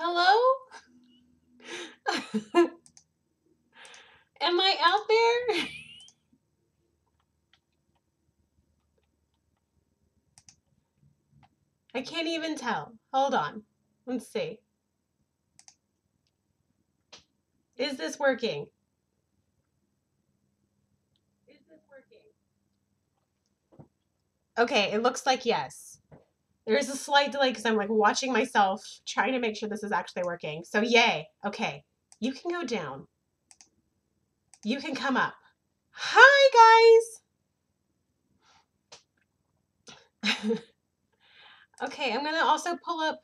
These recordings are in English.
Hello? Am I out there? I can't even tell. Hold on. Let's see. Is this working? Is this working? Okay, it looks like yes. There's a slight delay because I'm like watching myself, trying to make sure this is actually working. So yay. Okay. You can go down. You can come up. Hi, guys. Okay, I'm going to also pull up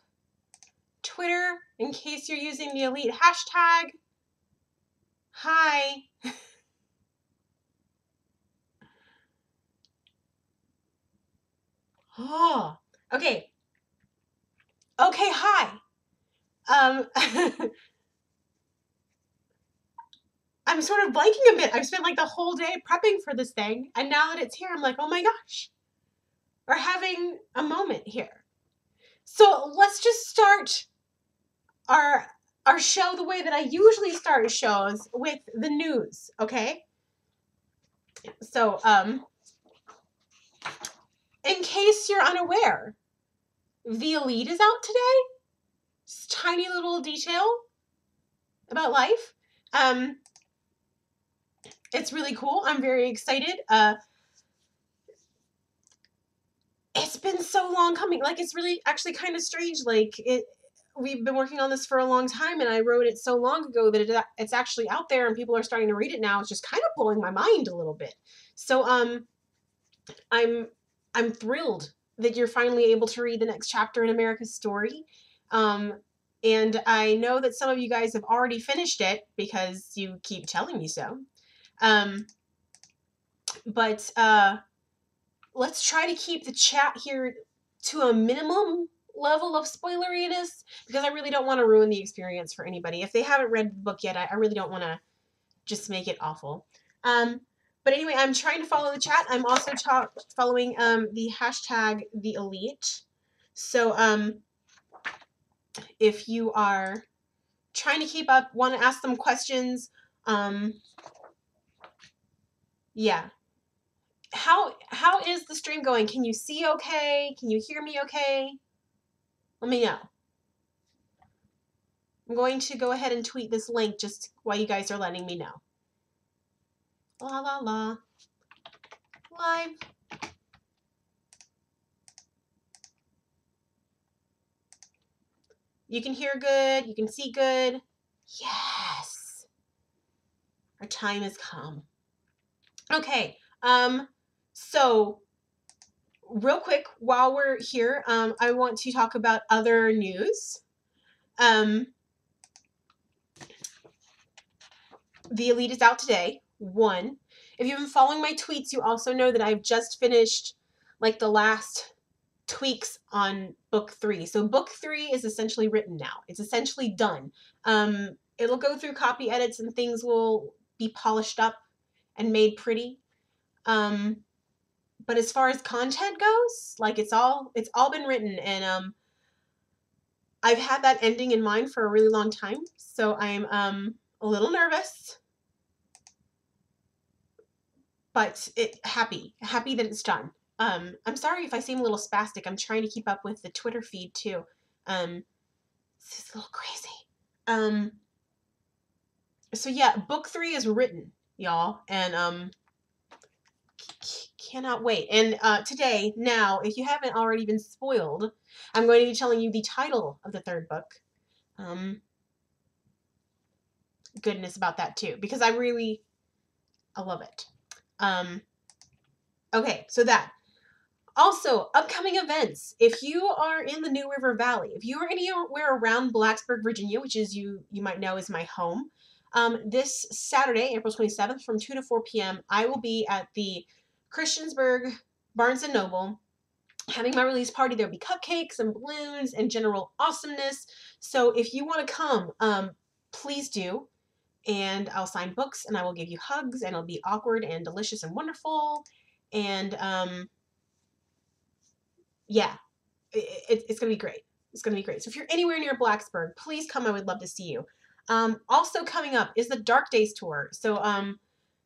Twitter in case you're using the elite hashtag. Hi. Oh, okay. Okay, hi. I'm sort of blanking a bit. I've spent like the whole day prepping for this thing, and now that it's here, I'm like, oh my gosh. We're having a moment here. So let's just start our our show the way that I usually start shows, with the news, okay? So, in case you're unaware, the Elite is out today. Just tiny little detail about life. It's really cool. I'm very excited. It's been so long coming. Like, it's really actually kind of strange. Like, we've been working on this for a long time, and I wrote it so long ago that it's actually out there and people are starting to read it now. It's just kind of blowing my mind a little bit. So I'm thrilled that you're finally able to read the next chapter in America's story. And I know that some of you guys have already finished it because you keep telling me so. But let's try to keep the chat here to a minimum level of spoileriness, because I really don't want to ruin the experience for anybody. If they haven't read the book yet, I really don't want to just make it awful. But anyway, I'm trying to follow the chat. I'm also following the hashtag the elite. So if you are trying to keep up, want to ask them questions, yeah. How is the stream going? Can you see okay? Can you hear me okay? Let me know. I'm going to go ahead and tweet this link just while you guys are letting me know. La la la. Live. You can hear good. You can see good. Yes. Our time has come. Okay. So real quick, while we're here, I want to talk about other news. The Elite is out today. 1. If you've been following my tweets, you also know that I've just finished like the last tweaks on book 3. So book 3 is essentially written now. It's essentially done. It'll go through copy edits and things will be polished up and made pretty. But as far as content goes, like it's all been written, and I've had that ending in mind for a really long time. So I'm a little nervous, but happy that it's done. I'm sorry if I seem a little spastic. I'm trying to keep up with the Twitter feed too. This is a little crazy. So yeah, book 3 is written, y'all, and cannot wait. And today, now, if you haven't already been spoiled, I'm going to be telling you the title of the 3rd book. Goodness about that too, because I love it. Okay, so that. Also, upcoming events. If you are in the New River Valley, if you are anywhere around Blacksburg, Virginia, which is you might know is my home, this Saturday, April 27th, from 2 to 4 p.m., I will be at the Christiansburg Barnes & Noble having my release party. There'll be cupcakes and balloons and general awesomeness. So if you want to come, please do. And I'll sign books and I will give you hugs, and it'll be awkward and delicious and wonderful. And yeah, it's going to be great. It's going to be great. So if you're anywhere near Blacksburg, please come. I would love to see you. Also coming up is the Dark Days tour. So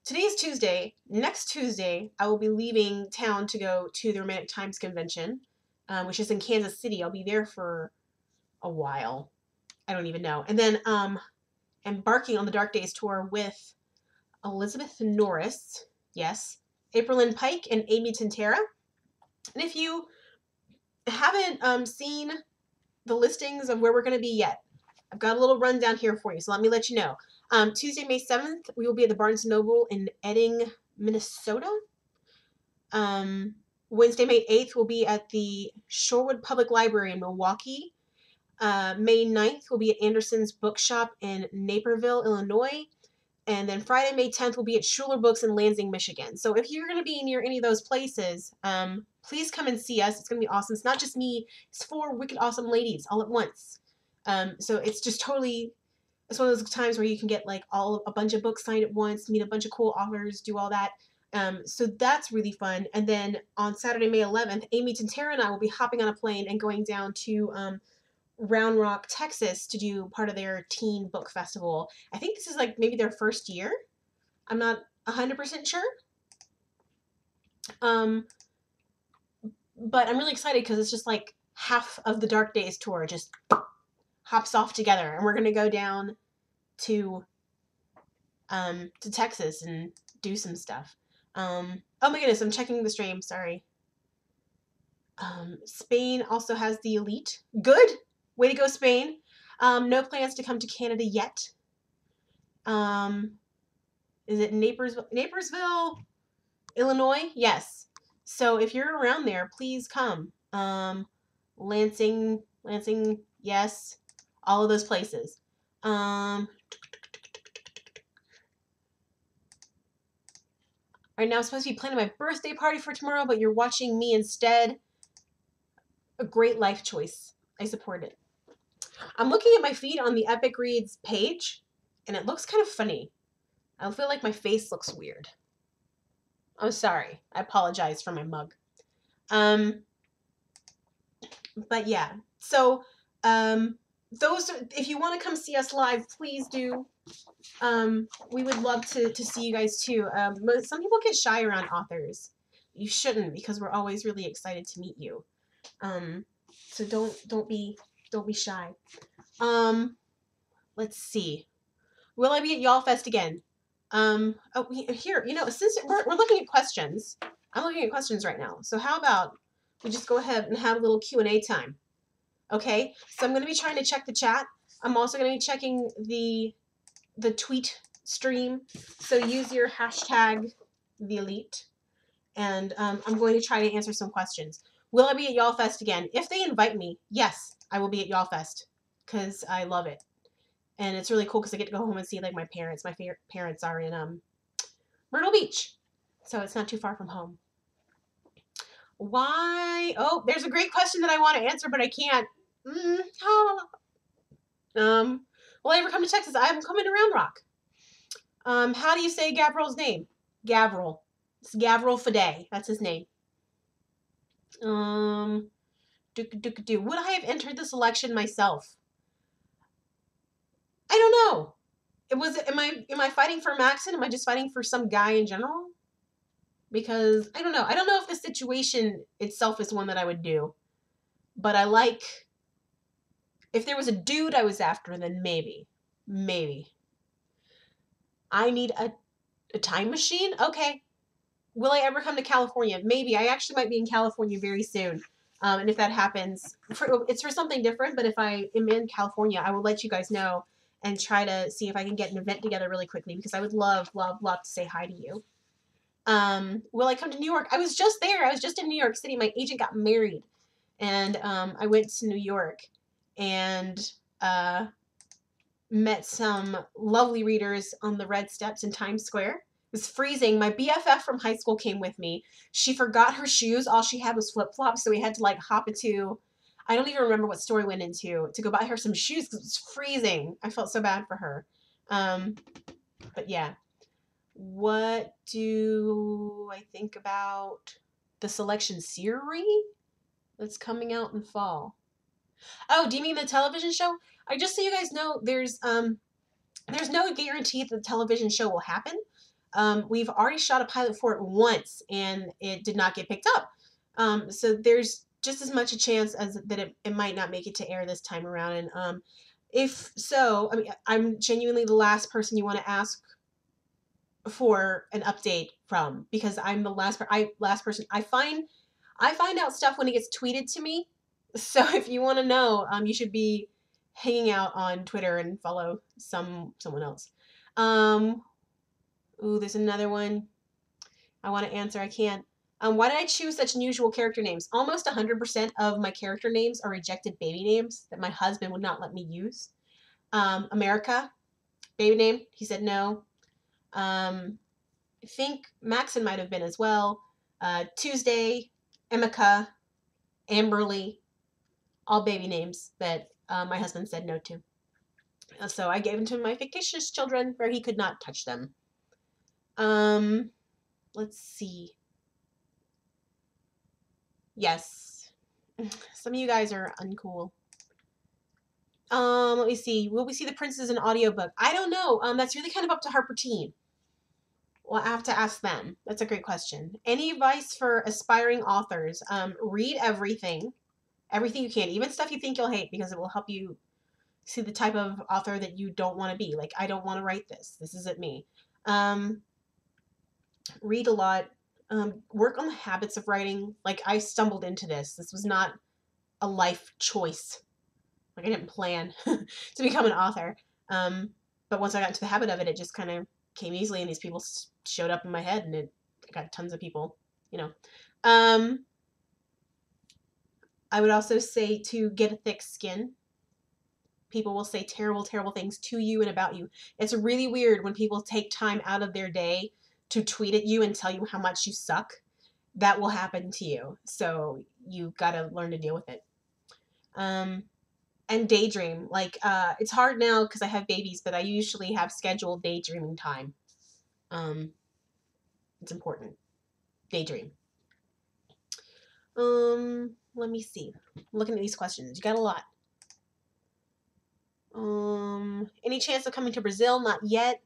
today is Tuesday. Next Tuesday, I will be leaving town to go to the Romantic Times Convention, which is in Kansas City. I'll be there for a while. I don't even know. And then embarking on the Dark Days tour with Elizabeth Norris, yes, April Lynn Pike, and Amy Tintera. And if you haven't seen the listings of where we're going to be yet, I've got a little rundown here for you, so let me let you know. Tuesday, May 7th, we will be at the Barnes & Noble in Edding, Minnesota. Wednesday, May 8th, we'll be at the Shorewood Public Library in Milwaukee. May 9th, we'll be at Anderson's Bookshop in Naperville, Illinois. And then Friday, May 10th, we'll be at Schuler Books in Lansing, Michigan. So if you're going to be near any of those places, please come and see us. It's going to be awesome. It's not just me. It's 4 wicked awesome ladies all at once. So it's just totally, it's one of those times where you can get like a bunch of books signed at once, meet a bunch of cool authors, do all that. So that's really fun. And then on Saturday, May 11th, Amy Tintera and I will be hopping on a plane and going down to Round Rock, Texas to do part of their teen book festival. I think this is like maybe their first year. I'm not 100% sure. But I'm really excited because it's just like half of the Dark Days tour just hops off together, and we're gonna go down to Texas and do some stuff. Oh my goodness, I'm checking the stream. Sorry. Spain also has the Elite. Good. Way to go, Spain. No plans to come to Canada yet. Is it Naperville, Illinois? Yes. So if you're around there, please come. Lansing, yes. All of those places. Right now I'm supposed to be planning my birthday party for tomorrow, but you're watching me instead. A great life choice. I support it. I'm looking at my feed on the Epic Reads page, and it looks kind of funny. I feel like my face looks weird. I'm sorry. I apologize for my mug. But yeah. So, if you want to come see us live, please do. We would love to see you guys too. Some people get shy around authors. You shouldn't, because we're always really excited to meet you. So don't be shy. Let's see. Will I be at Y'all Fest again? Here, since we're looking at questions, I'm looking at questions right now. So how about we just go ahead and have a little Q&A time? Okay. So I'm going to be trying to check the chat. I'm also going to be checking the tweet stream. So use your hashtag #TheElite, and I'm going to try to answer some questions. Will I be at Y'all Fest again? If they invite me, yes, I will be at Y'all Fest because I love it. And it's really cool because I get to go home and see like my parents. My parents are in Myrtle Beach, so it's not too far from home. Why? Oh, there's a great question that I want to answer, but I can't. Will I ever come to Texas? I'm coming to Round Rock. How do you say Gavrill's name? Gavril. It's Gavril Fade. That's his name. Would I have entered this election myself? I don't know. Am I fighting for Maxon? Am I just fighting for some guy in general? Because I don't know. I don't know if the situation itself is one that I would do. But I like, if there was a dude I was after, then maybe. Maybe. I need a time machine? Okay. Will I ever come to California? Maybe. I actually might be in California very soon. And if that happens, it's for something different, but if I am in California, I will let you guys know and try to see if I can get an event together really quickly, because I would love, love, love to say hi to you. Will I come to New York? I was just there. I was just in New York City. My agent got married, and I went to New York and met some lovely readers on the red steps in Times Square. It was freezing. My BFF from high school came with me. She forgot her shoes. All she had was flip-flops, so we had to like hop into, I don't even remember what store we went into, to go buy her some shoes because it was freezing. I felt so bad for her. But yeah. What do I think about the selection series that's coming out in fall? Oh, do you mean the television show? I just so you guys know, there's no guarantee that the television show will happen. We've already shot a pilot for it once, and it did not get picked up. So there's just as much a chance as that it might not make it to air this time around. And if so, I mean, I'm genuinely the last person you want to ask for an update from, because I'm the last person. I find out stuff when it gets tweeted to me. So if you want to know, you should be hanging out on Twitter and follow someone else. Um, Ooh, there's another one I want to answer. I can't. Why did I choose such unusual character names? Almost 100% of my character names are rejected baby names that my husband would not let me use. America, baby name. He said no. I think Maxon might have been as well. Tuesday, Emeka, Amberly, all baby names that my husband said no to. So I gave them to my fictitious children where he could not touch them. Let's see. Yes. Some of you guys are uncool. Let me see. Will we see the Princes in audiobook? I don't know. That's really kind of up to Harper Teen. Well, I have to ask them. That's a great question. Any advice for aspiring authors? Read everything you can, even stuff you think you'll hate, because it will help you see the type of author that you don't want to be. Like, I don't want to write this. This isn't me. Read a lot. Work on the habits of writing. Like, I stumbled into this. This was not a life choice. Like, I didn't plan to become an author. But once I got into the habit of it, it just kind of came easily, and these people showed up in my head, and I got tons of people, you know. I would also say to get a thick skin. People will say terrible, terrible things to you and about you. It's really weird when people take time out of their day to tweet at you and tell you how much you suck. That will happen to you. So you gotta learn to deal with it. And daydream. Like, it's hard now because I have babies, but I usually have scheduled daydreaming time. It's important. Daydream. Let me see. I'm looking at these questions. You got a lot. Any chance of coming to Brazil? Not yet.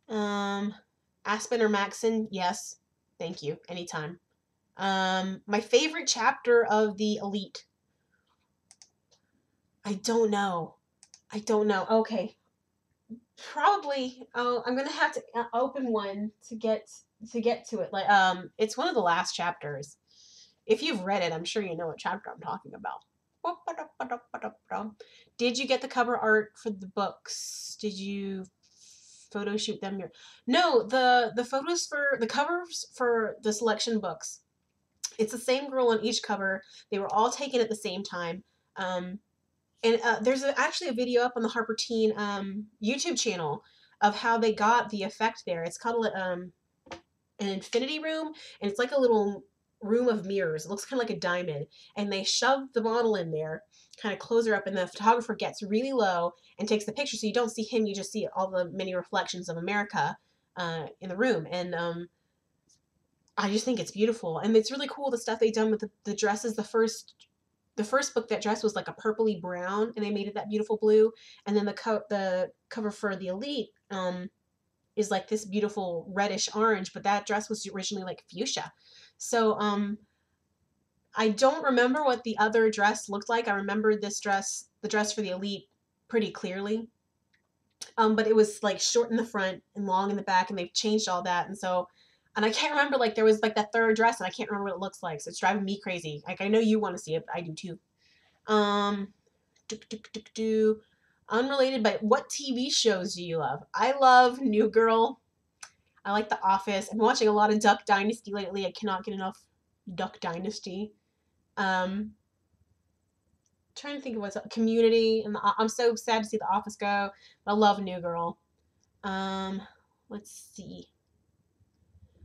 Aspen or Maxon? Yes. Thank you. Anytime. My favorite chapter of the Elite. I don't know. Okay. Probably. Oh, I'm gonna have to open one to get to it. Like, it's one of the last chapters. If you've read it, I'm sure you know what chapter I'm talking about. Did you get the cover art for the books? Did you photo shoot them? No, the photos for the covers for the selection books. It's the same girl on each cover. They were all taken at the same time. And there's actually a video up on the Harper Teen YouTube channel of how they got the effect there. It's called an infinity room, and it's like a little room of mirrors. It looks kind of like a diamond, and they shove the model in there, kind of close her up, and the photographer gets really low and takes the picture, so you don't see him, you just see all the many reflections of America in the room. And I just think it's beautiful, and it's really cool the stuff they've done with the dresses. The first book, that dress was like a purpley brown, and they made it that beautiful blue. And then the cover for the Elite is like this beautiful reddish orange, but that dress was originally like fuchsia. So I don't remember what the other dress looked like. I remember this dress, the dress for the Elite, pretty clearly. But it was like short in the front and long in the back, and they've changed all that. And I can't remember, like, there was like that third dress, and I can't remember what it looks like. So it's driving me crazy. Like, I know you want to see it, but I do too. Unrelated, but what TV shows do you love? I love New Girl. I like The Office. I'm watching a lot of Duck Dynasty lately. I cannot get enough Duck Dynasty. Trying to think of what's up. Community. And I'm so sad to see The Office go. But I love New Girl. Let's see.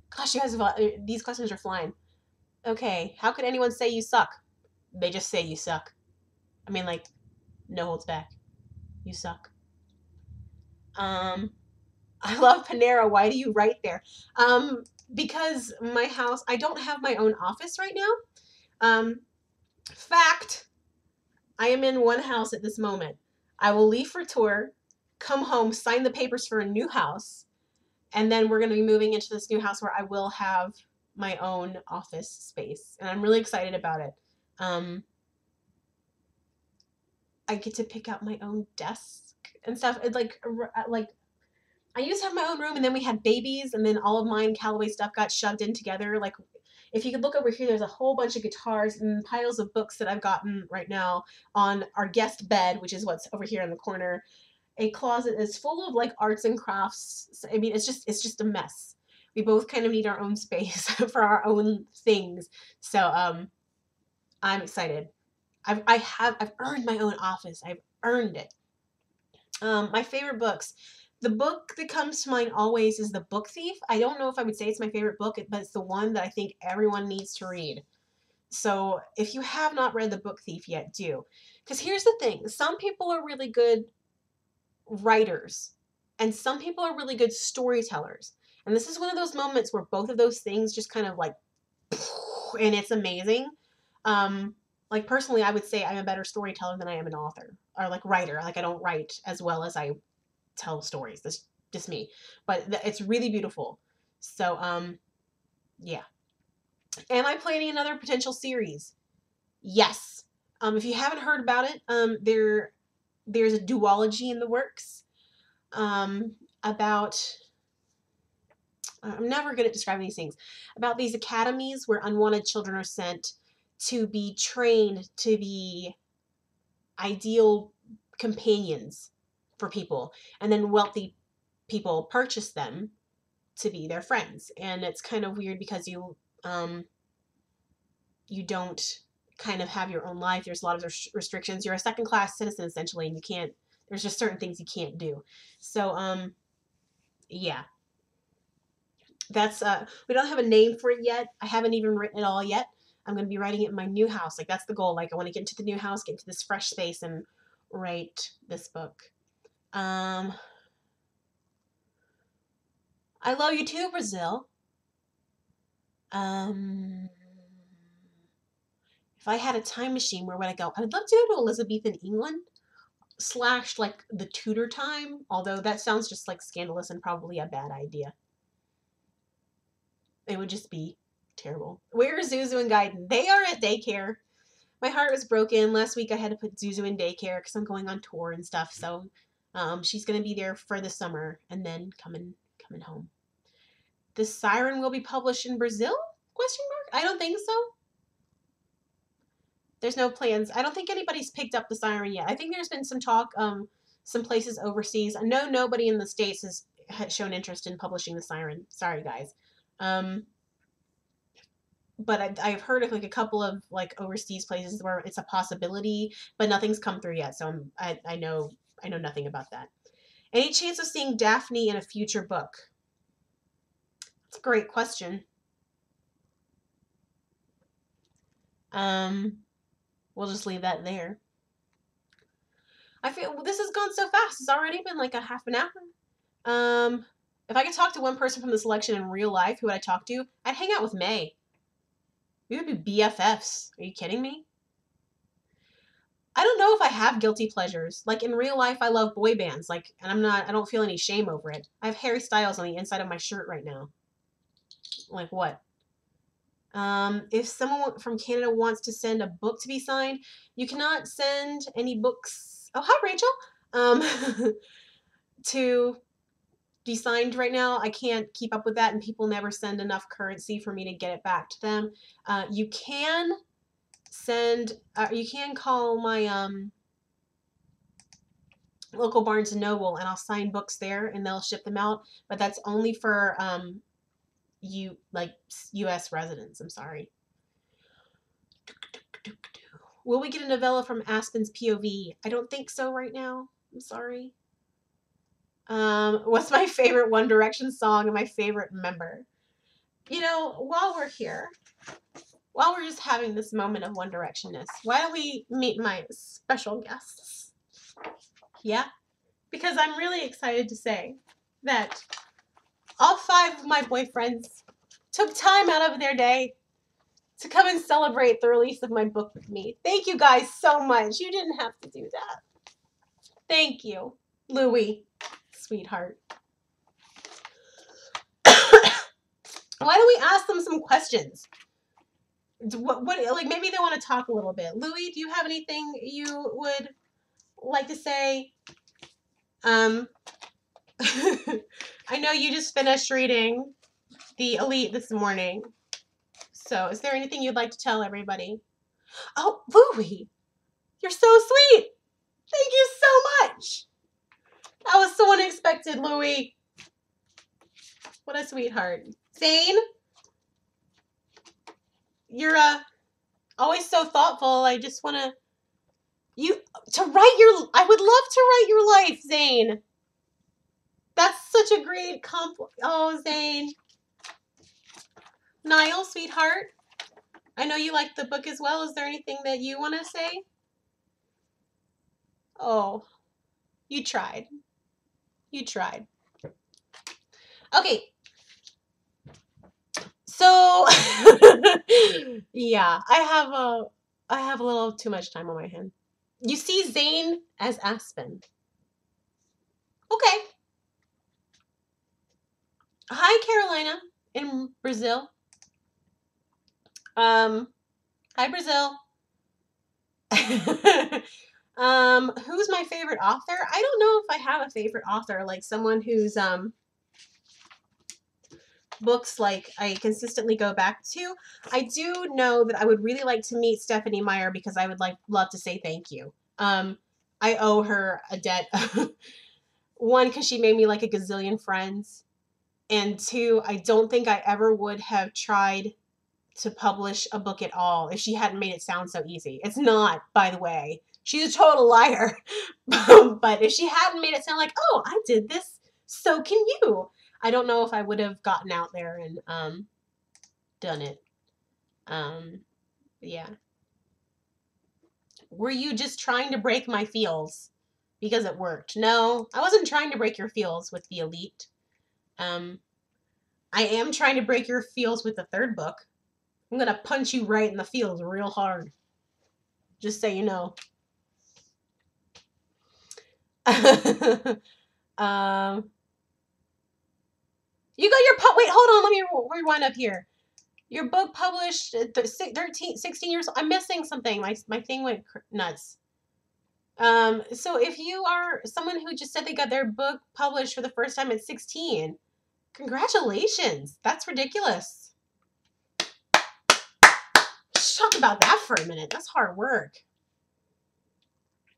Gosh, you guys, these questions are flying. Okay, how could anyone say you suck? They just say you suck. I mean, like, no holds back. You suck. I love Panera. Why do you write there? Because my house, I don't have my own office right now. Fact, I am in one house at this moment. I will leave for tour, come home, sign the papers for a new house, and then we're going to be moving into this new house where I will have my own office space, and I'm really excited about it. I get to pick out my own desk and stuff. It's like I used to have my own room, and then we had babies, and then all of mine Callaway stuff got shoved in together. Like, if you could look over here, there's a whole bunch of guitars and piles of books that I've gotten right now on our guest bed, which is what's over here in the corner. A closet is full of like arts and crafts. I mean, it's just a mess. We both kind of need our own space for our own things. So I'm excited. I've earned my own office. I've earned it. My favorite books. The book that comes to mind always is The Book Thief. I don't know if I would say it's my favorite book, but it's the one that I think everyone needs to read. So if you have not read The Book Thief yet, do. Because here's the thing. Some people are really good writers, and some people are really good storytellers. And this is one of those moments where both of those things just kind of like, and it's amazing. Like personally, I would say I'm a better storyteller than I am an author or like writer. Like I don't write as well as I tell stories. That's just me, but it's really beautiful. So, yeah. Am I planning another potential series? Yes. If you haven't heard about it, there's a duology in the works. About I'm never good at describing these things. About these academies where unwanted children are sent to be trained to be ideal companions for people, and then wealthy people purchase them to be their friends. And it's kind of weird because you don't kind of have your own life. There's a lot of restrictions. You're a second class citizen essentially, and you can't. There's just certain things you can't do. So yeah. That's we don't have a name for it yet. I haven't even written it all yet. I'm going to be writing it in my new house. Like that's the goal. Like I want to get into the new house, get into this fresh space, and write this book. I love you too, Brazil. If I had a time machine, where would I go? I would love to go to Elizabethan England / like the Tudor time, although that sounds just like scandalous and probably a bad idea. It would just be terrible. Where are Zuzu and Gaiden? They are at daycare. My heart was broken. Last week I had to put Zuzu in daycare because I'm going on tour and stuff. So she's going to be there for the summer and then coming home. The Siren will be published in Brazil? ? I don't think so. There's no plans. I don't think anybody's picked up the Siren yet. I think there's been some talk, some places overseas. I know nobody in the States has shown interest in publishing the Siren. Sorry, guys. But I've heard of like a couple of like overseas places where it's a possibility, but nothing's come through yet. So I know nothing about that. Any chance of seeing Daphne in a future book? That's a great question. We'll just leave that there. I feel this has gone so fast. It's already been like a half an hour. If I could talk to one person from the selection in real life, who would I talk to? I'd hang out with May. We would be BFFs. Are you kidding me? I don't know if I have guilty pleasures. Like in real life, I love boy bands. Like, and I don't feel any shame over it. I have Harry Styles on the inside of my shirt right now. Like what? If someone from Canada wants to send a book to be signed, you cannot send any books. Oh, hi, Rachel. To be signed right now. I can't keep up with that, and people never send enough currency for me to get it back to them. You can send. You can call my local Barnes and Noble, and I'll sign books there, and they'll ship them out. But that's only for U.S. residents. I'm sorry. Will we get a novella from Aspen's POV? I don't think so right now. I'm sorry. What's my favorite One Direction song and my favorite member? You know, while we're here, while we're just having this moment of One Directionness, why don't we meet my special guests? Yeah? Because I'm really excited to say that all 5 of my boyfriends took time out of their day to come and celebrate the release of my book with me. Thank you guys so much. You didn't have to do that. Thank you, Louie, sweetheart. Why don't we ask them some questions? What like maybe they want to talk a little bit. Louie, do you have anything you would like to say? I know you just finished reading The Elite this morning. So is there anything you'd like to tell everybody? Oh, Louie, you're so sweet. Thank you so much. That was so unexpected, Louie. What a sweetheart. Zane, you're always so thoughtful. I just want to I would love to write your life, Zane. That's such a great Oh, Zane. Niall, sweetheart, I know you like the book as well. Is there anything that you want to say? Oh, you tried. You tried. Okay. So, yeah, I have a little too much time on my hand. You see Zane as Aspen. Okay. Hi, Carolina in Brazil. Hi, Brazil. Who's my favorite author? I don't know if I have a favorite author, like someone who's books like I consistently go back to. I do know that I would really like to meet Stephanie Meyer because I would love to say thank you. I owe her a debt. One, because she made me like a gazillion friends, and two, I don't think I ever would have tried to publish a book at all if she hadn't made it sound so easy. It's not, by the way. She's a total liar. But if she hadn't made it sound like, oh, I did this, so can you. I don't know if I would have gotten out there and done it. Yeah. Were you just trying to break my feels because it worked? No, I wasn't trying to break your feels with The Elite. I am trying to break your feels with the third book. I'm going to punch you right in the feels real hard. Just so you know. You got your wait, hold on, let me rewind up here. Your book published at 16 years old. I'm missing something. My thing went nuts. So if you are someone who just said they got their book published for the first time at 16, congratulations. That's ridiculous. Let's talk about that for a minute. That's hard work.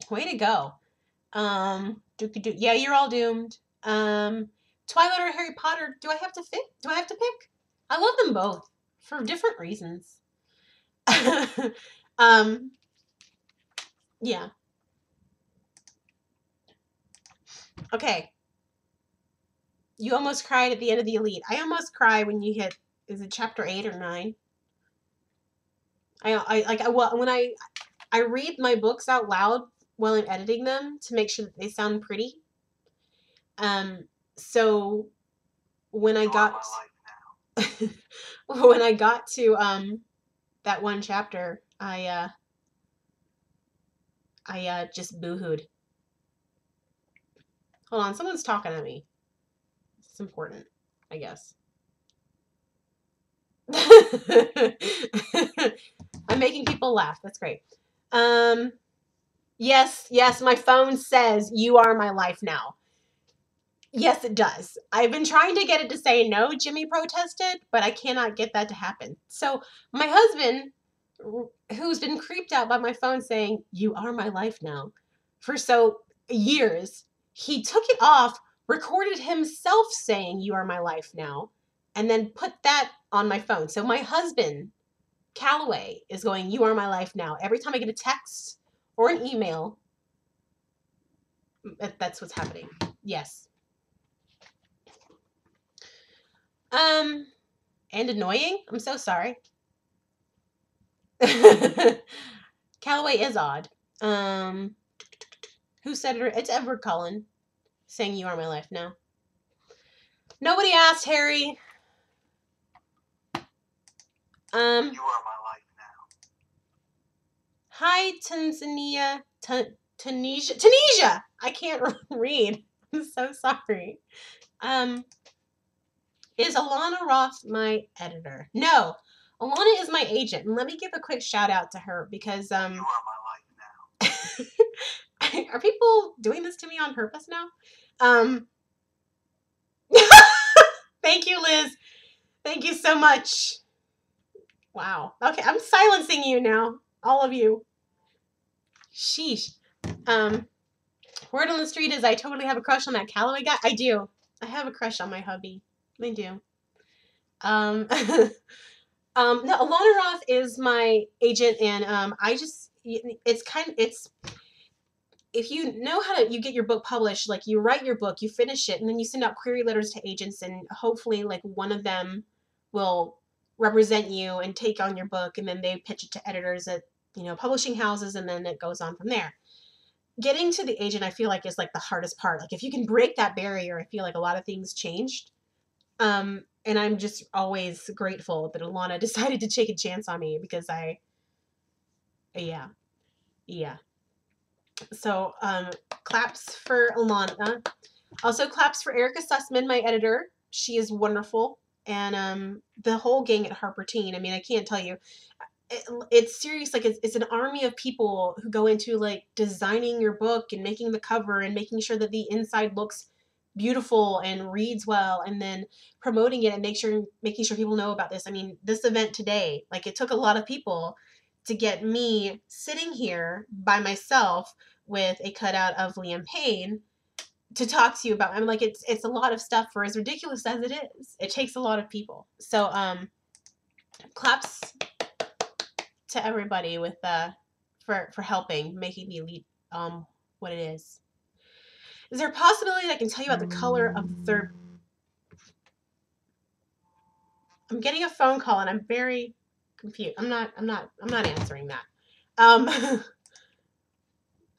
Way to go. Yeah, you're all doomed. Twilight or Harry Potter, do I have to pick? I love them both for different reasons. Yeah. Okay. You almost cried at the end of The Elite. I almost cry when you hit, is it chapter 8 or 9? When I read my books out loud while I'm editing them to make sure that they sound pretty. So when I got when I got to that one chapter, I just boohooed. Hold on, someone's talking at me. It's important, I guess. I'm making people laugh. That's great. Yes, my phone says you are my life now. Yes, it does. I've been trying to get it to say no, Jimmy protested, but I cannot get that to happen. So my husband, who's been creeped out by my phone saying, you are my life now, for years, he took it off, recorded himself saying, you are my life now, and then put that on my phone. So my husband, Callaway, is going, you are my life now. Every time I get a text or an email, that's what's happening. Yes. And annoying? I'm so sorry. Callaway is odd. Who said it? It's Edward Cullen saying you are my life now. Nobody asked, Harry. You are my life Hi, Tanzania. Tunisia. I can't read. I'm so sorry. Is Alana Roth my editor? No. Alana is my agent. And let me give a quick shout out to her because You are my life now. Are people doing this to me on purpose now? Thank you, Liz. Thank you so much. Wow. Okay, I'm silencing you now. All of you. Sheesh. Word on the street is I totally have a crush on that Callaway guy. I do. I have a crush on my hubby. I do. No, Alana Roth is my agent, and it's if you know how to you get your book published, like you write your book, you finish it, and then you send out query letters to agents, and hopefully like one of them will represent you and take on your book, and then they pitch it to editors at publishing houses, and then it goes on from there. Getting to the agent, I feel like, is like the hardest part. Like if you can break that barrier, I feel like a lot of things changed. And I'm just always grateful that Alana decided to take a chance on me because yeah. So, claps for Alana. Also, claps for Erica Sussman, my editor. She is wonderful. And the whole gang at Harper Teen. I mean, I can't tell you. It's serious. Like, it's an army of people who go into, like, designing your book and making the cover and making sure that the inside looks beautiful and reads well, and then promoting it and making sure people know about this. I mean, this event today, like, it took a lot of people to get me sitting here by myself with a cutout of Liam Payne to talk to you about. I'm like, it's a lot of stuff for as ridiculous as it is. It takes a lot of people. So claps to everybody with for helping making me lead what it is. Is there a possibility that I can tell you about the color of the third? I'm getting a phone call and I'm very confused. I'm not answering that.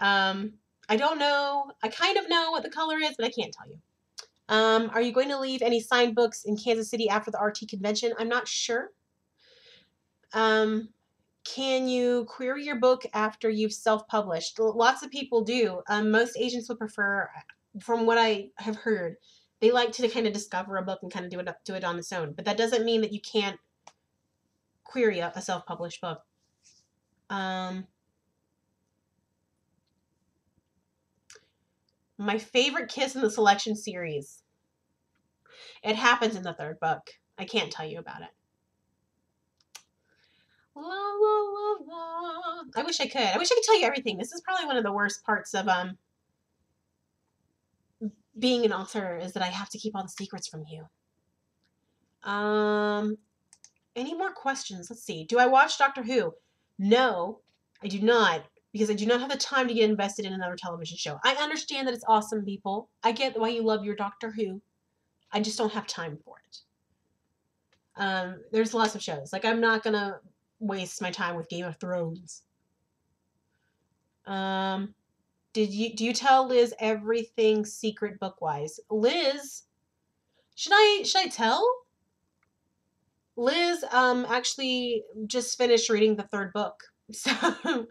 I don't know. I kind of know what the color is, but I can't tell you. Are you going to leave any signed books in Kansas City after the RT convention? I'm not sure. Can you query your book after you've self-published? Lots of people do. Most agents would prefer, from what I have heard, they like to kind of discover a book and kind of do it on its own. But that doesn't mean that you can't query a self-published book. My favorite kiss in the selection series. It happens in the third book. I can't tell you about it. La, la, la, la. I wish I could. I wish I could tell you everything. This is probably one of the worst parts of being an author, is that I have to keep all the secrets from you. Any more questions? Let's see. Do I watch Doctor Who? No, I do not, because I do not have the time to get invested in another television show. I understand that it's awesome, people. I get why you love your Doctor Who. I just don't have time for it. There's lots of shows. Like, I'm not gonna waste my time with Game of Thrones. Do you tell Liz everything secret book-wise? Liz, should I tell? Liz actually just finished reading the third book. So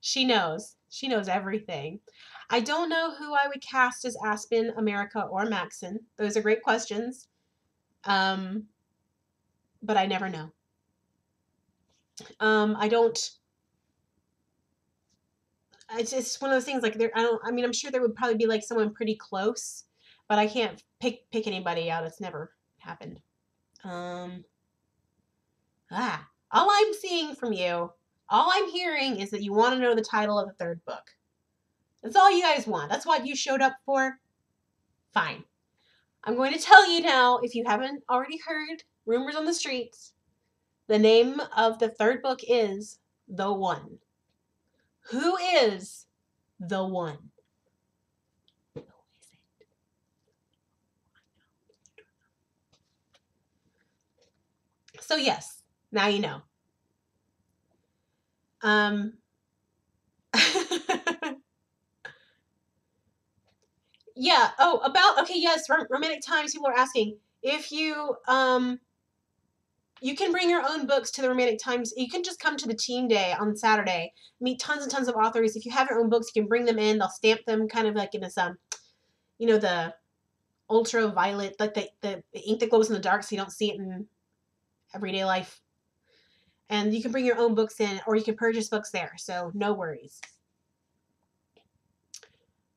she knows. She knows everything. I don't know who I would cast as Aspen, America, or Maxon. Those are great questions. But I never know. I don't. It's just one of those things, like, I'm sure there would probably be like someone pretty close, but I can't pick anybody out. It's never happened. All I'm seeing from you, all I'm hearing is that you want to know the title of the third book. That's all you guys want. That's what you showed up for. Fine. I'm going to tell you now, if you haven't already heard rumors on the streets, the name of the third book is The One. Who is the one? So yes, now you know. Yeah. Oh, okay, yes, romantic times. People are asking if you You can bring your own books to the Romantic Times. You can just come to the Teen Day on Saturday, meet tons and tons of authors. If you have your own books, you can bring them in. They'll stamp them kind of like in this, the ultraviolet, like the ink that glows in the dark so you don't see it in everyday life. And you can bring your own books in, or you can purchase books there, so no worries.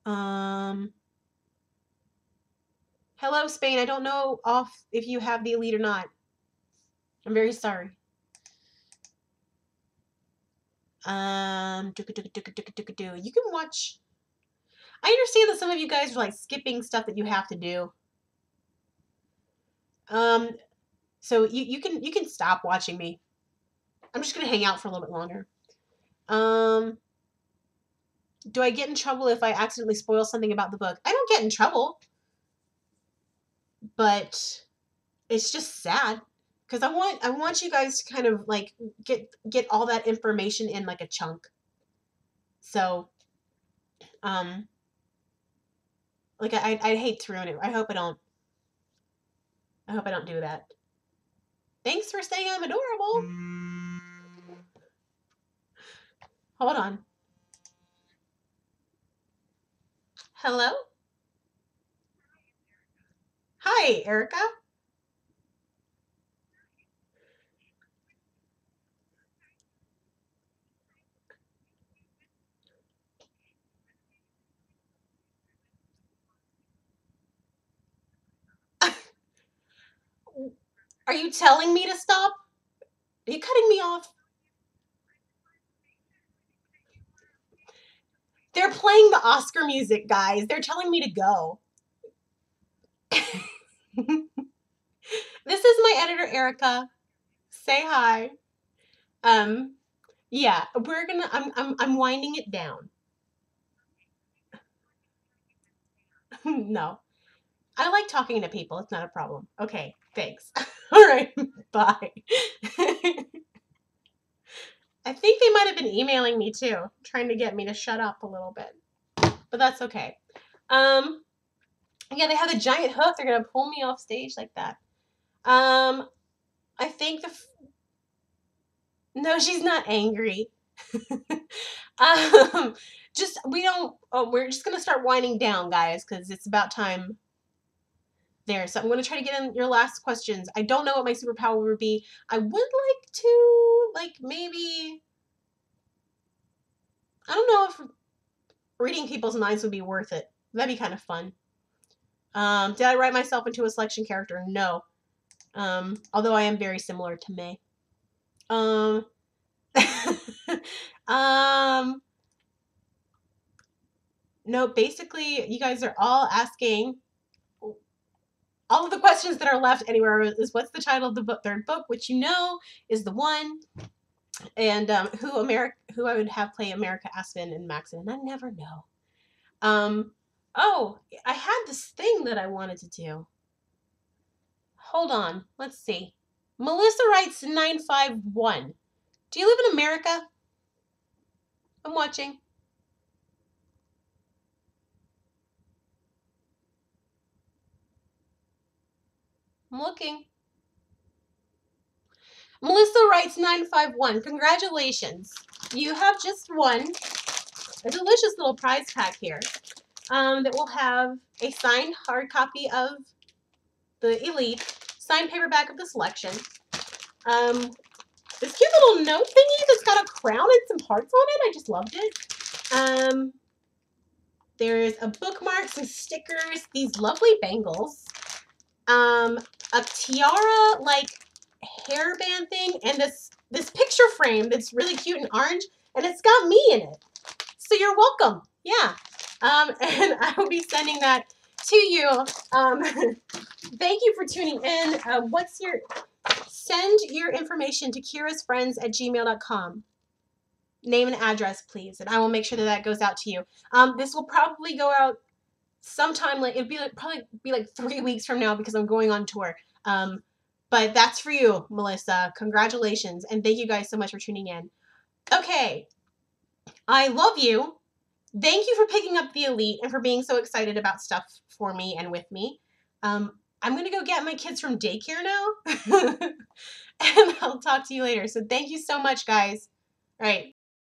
Hello, Spain. I don't know if you have the Elite or not. I'm very sorry. You can watch. I understand that some of you guys are like skipping stuff that you have to do. So you can stop watching me. I'm just gonna hang out for a little bit longer. Do I get in trouble if I accidentally spoil something about the book? I don't get in trouble, but it's just sad because I want you guys to kind of like get all that information in like a chunk. So, like I'd hate to ruin it. I hope I don't do that. Thanks for saying I'm adorable. Hold on. Hello? Hi, Erica. Are you telling me to stop? Are you cutting me off? They're playing the Oscar music, guys. They're telling me to go. This is my editor, Erica. Say hi. Yeah, I'm winding it down. No. I like talking to people. It's not a problem. Okay, thanks. All right, bye. I think they might have been emailing me too, trying to get me to shut up a little bit. But that's okay. Yeah, they have a giant hook. They're gonna pull me off stage like that. I think no, she's not angry. We're just gonna start winding down, guys, because it's about time there. So I'm gonna try to get in your last questions. I don't know what my superpower would be. I would like to, like, maybe, I don't know if reading people's minds would be worth it. That'd be kind of fun. Did I write myself into a selection character? No. Although I am very similar to May. No, basically, you guys are all asking. All of the questions that are left anywhere is what's the title of the third book, which you know is the one, and who I would have play America Aspen and Maxon, and I never know. Oh, I had this thing that I wanted to do. Hold on, let's see. Melissa writes 951. Do you live in America? I'm watching. I'm looking. Melissa writes 951. Congratulations. You have just won a delicious little prize pack here that will have a signed hard copy of the Elite, signed paperback of the selection, this cute little note thingy that's got a crown and some hearts on it. I just loved it. There's a bookmark, some stickers, these lovely bangles, a tiara, like, hairband thing, and this picture frame that's really cute and orange, and it's got me in it. So you're welcome. Yeah. And I will be sending that to you. Thank you for tuning in. Send your information to kirasfriends@gmail.com. Name and address, please, and I will make sure that goes out to you. This will probably go out sometime, like, probably be like 3 weeks from now because I'm going on tour. But that's for you, Melissa. Congratulations, and thank you guys so much for tuning in. Okay, I love you. Thank you for picking up the Elite and for being so excited about stuff for me and with me. I'm gonna go get my kids from daycare now. and I'll talk to you later. So thank you so much, guys. All right.